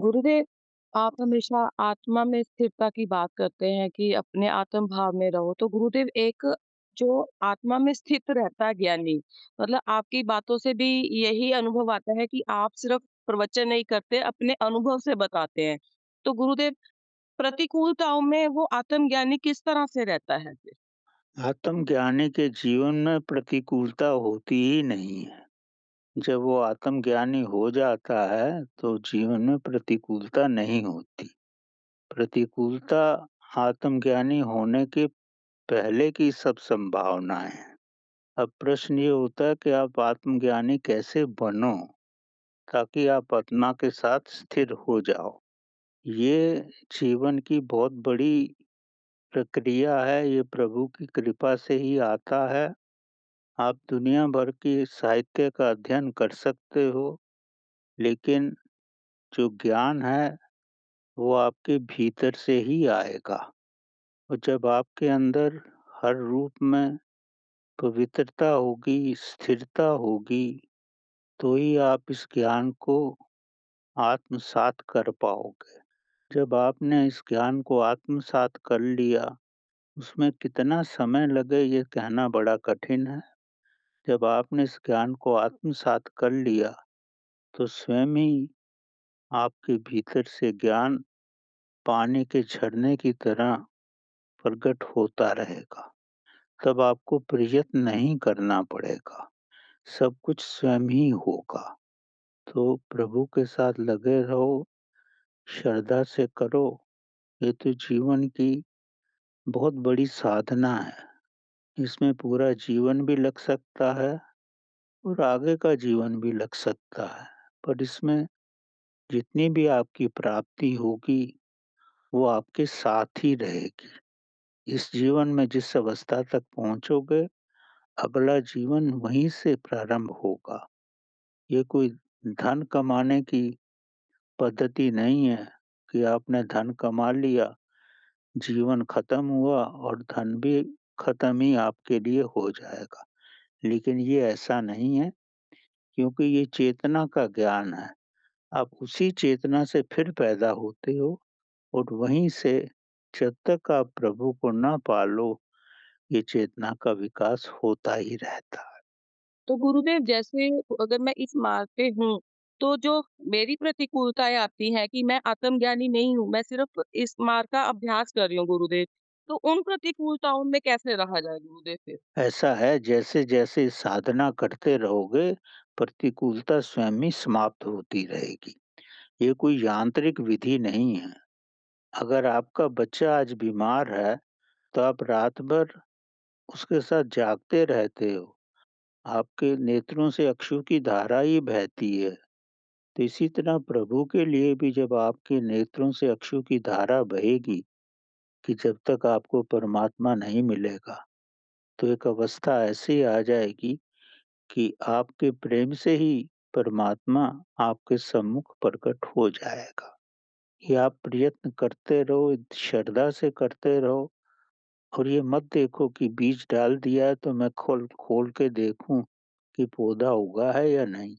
गुरुदेव, आप हमेशा आत्मा में स्थिरता की बात करते हैं कि अपने आत्म भाव में रहो। तो गुरुदेव, एक जो आत्मा में स्थित रहता है ज्ञानी, मतलब आपकी बातों से भी यही अनुभव आता है कि आप सिर्फ प्रवचन नहीं करते, अपने अनुभव से बताते हैं। तो गुरुदेव, प्रतिकूलताओं में वो आत्मज्ञानी किस तरह से रहता है फिर? आत्मज्ञानी के जीवन में प्रतिकूलता होती ही नहीं है। जब वो आत्मज्ञानी हो जाता है, तो जीवन में प्रतिकूलता नहीं होती। प्रतिकूलता आत्मज्ञानी होने के पहले की सब संभावनाएँ हैं। अब प्रश्न ये होता है कि आप आत्मज्ञानी कैसे बनो, ताकि आप आत्मा के साथ स्थिर हो जाओ। ये जीवन की बहुत बड़ी प्रक्रिया है, ये प्रभु की कृपा से ही आता है। आप दुनिया भर की साहित्य का अध्ययन कर सकते हो, लेकिन जो ज्ञान है, वो आपके भीतर से ही आएगा। और जब आपके अंदर हर रूप में पवित्रता होगी, स्थिरता होगी, तो ही आप इस ज्ञान को आत्मसात कर पाओगे। जब आपने इस ज्ञान को आत्मसात कर लिया, उसमें कितना समय लगे ये कहना बड़ा कठिन है। जब आपने इस ज्ञान को आत्मसात कर लिया, तो स्वयं ही आपके भीतर से ज्ञान पानी के झरने की तरह प्रकट होता रहेगा। तब आपको प्रयत्न नहीं करना पड़ेगा, सब कुछ स्वयं ही होगा। तो प्रभु के साथ लगे रहो, श्रद्धा से करो। ये तो जीवन की बहुत बड़ी साधना है। इसमें पूरा जीवन भी लग सकता है और आगे का जीवन भी लग सकता है। पर इसमें जितनी भी आपकी प्राप्ति होगी, वो आपके साथ ही रहेगी। इस जीवन में जिस अवस्था तक पहुँचोगे, अगला जीवन वहीं से प्रारंभ होगा। ये कोई धन कमाने की पद्धति नहीं है कि आपने धन कमा लिया, जीवन खत्म हुआ और धन भी खत्म ही आपके लिए हो जाएगा। लेकिन ये ऐसा नहीं है, क्योंकि ये चेतना का ज्ञान है। आप उसी चेतना से फिर पैदा होते हो और वहीं से जब तक आप प्रभु को ना पालो, ये चेतना का विकास होता ही रहता है। तो गुरुदेव, जैसे अगर मैं इस मार्ग पे हूँ, तो जो मेरी प्रतिकूलताएँ आती हैं कि मैं आत्मज्ञानी नहीं हूँ, मैं सिर्फ़ इस मार्ग का अभ्यास कर रही हूँ गुरुदेव। तो उन प्रतिकूलताओं में कैसे रहा जाए गुरुदेव फिर? ऐसा है, जैसे-जैसे साधना करते रहोगे, प्रतिकूलता स्वयं ही समाप्त होती रहेगी। ये कोई यांत्रिक विधि नहीं है। अगर आपका बच्चा आज बीमार है, तो आप रात भर उसके साथ जागते रहते हो। आपके नेत्रों से अश्रु की धारा ही बहती है। तो इसी तरह प्रभु के लिए भी जब आपके नेत्रों से अश्रु की धारा बहेगी, कि जब तक आपको परमात्मा नहीं मिलेगा, तो एक अवस्था ऐसी आ जाएगी कि आपके प्रेम से ही परमात्मा आपके सम्मुख प्रकट हो जाएगा। ये आप प्रयत्न करते रहो, श्रद्धा से करते रहो और ये मत देखो कि बीज डाल दिया है तो मैं खोल खोल के देखूं कि पौधा उगा है या नहीं।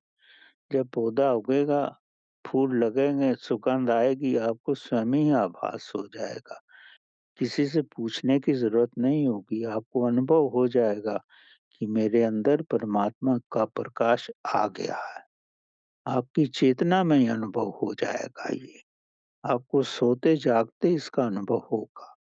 जब पौधा उगेगा, फूल लगेंगे, सुगंध आएगी, आपको स्वयं ही आभास हो जाएगा। किसी से पूछने की ज़रूरत नहीं होगी, आपको अनुभव हो जाएगा कि मेरे अंदर परमात्मा का प्रकाश आ गया है। आपकी चेतना में ही अनुभव हो जाएगा ये, आपको सोते-जागते इसका अनुभव होगा।